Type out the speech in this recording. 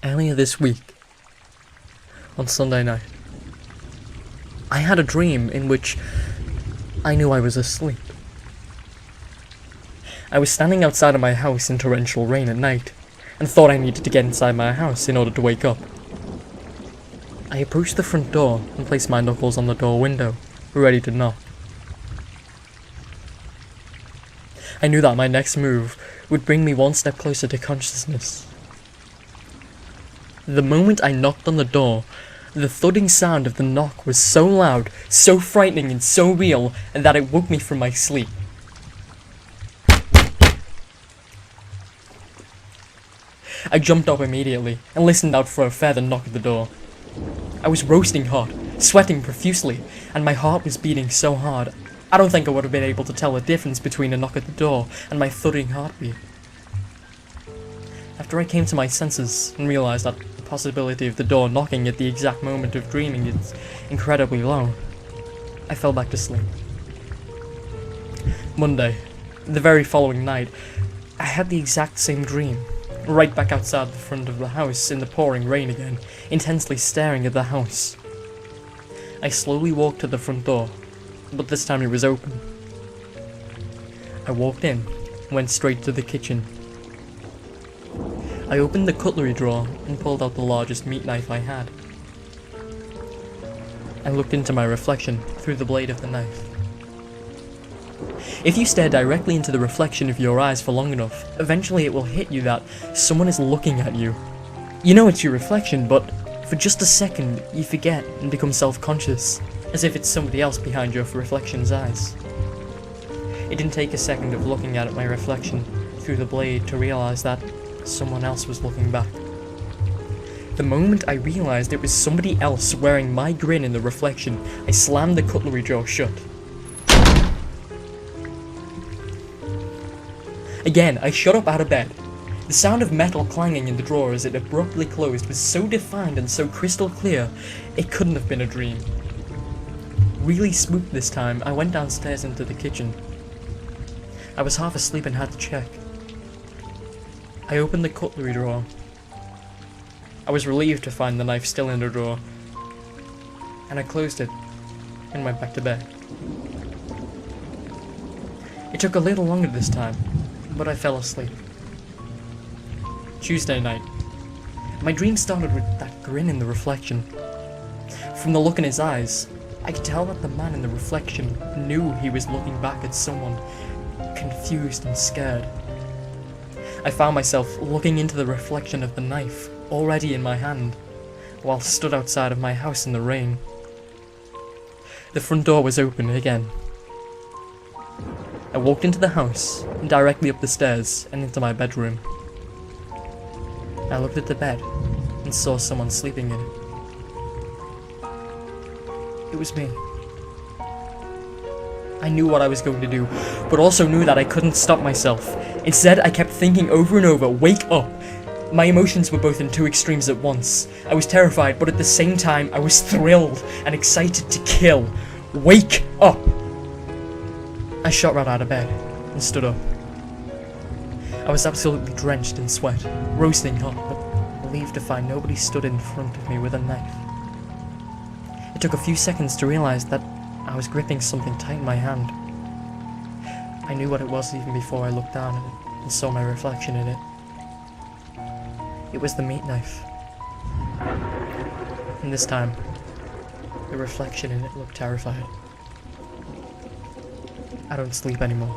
Earlier this week, on Sunday night, I had a dream in which I knew I was asleep. I was standing outside of my house in torrential rain at night, and thought I needed to get inside my house in order to wake up. I approached the front door and placed my knuckles on the door window, ready to knock. I knew that my next move would bring me one step closer to consciousness. The moment I knocked on the door, the thudding sound of the knock was so loud, so frightening and so real, that it woke me from my sleep. I jumped up immediately and listened out for a further knock at the door. I was roasting hot, sweating profusely, and my heart was beating so hard, I don't think I would have been able to tell the difference between a knock at the door and my thudding heartbeat. After I came to my senses and realized that the possibility of the door knocking at the exact moment of dreaming is incredibly low, I fell back to sleep. Monday, the very following night, I had the exact same dream, right back outside the front of the house in the pouring rain again, intensely staring at the house. I slowly walked to the front door, but this time it was open. I walked in, went straight to the kitchen. I opened the cutlery drawer and pulled out the largest meat knife I had. I looked into my reflection through the blade of the knife. If you stare directly into the reflection of your eyes for long enough, eventually it will hit you that someone is looking at you. You know it's your reflection, but for just a second you forget and become self-conscious, as if it's somebody else behind your reflection's eyes. It didn't take a second of looking at my reflection through the blade to realize that someone else was looking back. The moment I realized it was somebody else wearing my grin in the reflection, I slammed the cutlery drawer shut. Again, I shot up out of bed. The sound of metal clanging in the drawer as it abruptly closed was so defined and so crystal clear, it couldn't have been a dream. Really spooked this time, I went downstairs into the kitchen. I was half asleep and had to check. I opened the cutlery drawer. I was relieved to find the knife still in the drawer, and I closed it and went back to bed. It took a little longer this time, but I fell asleep. Tuesday night. My dream started with that grin in the reflection. From the look in his eyes, I could tell that the man in the reflection knew he was looking back at someone, confused and scared. I found myself looking into the reflection of the knife, already in my hand, while stood outside of my house in the rain. The front door was open again. I walked into the house, directly up the stairs, and into my bedroom. I looked at the bed, and saw someone sleeping in it. It was me. I knew what I was going to do, but also knew that I couldn't stop myself. Instead, I kept thinking over and over, wake up! My emotions were both in two extremes at once. I was terrified, but at the same time, I was thrilled and excited to kill. Wake up! I shot right out of bed and stood up. I was absolutely drenched in sweat, roasting hot, but relieved to find nobody stood in front of me with a knife. It took a few seconds to realize that I was gripping something tight in my hand. I knew what it was even before I looked down at it and saw my reflection in it. It was the meat knife. And this time, the reflection in it looked terrified. I don't sleep anymore.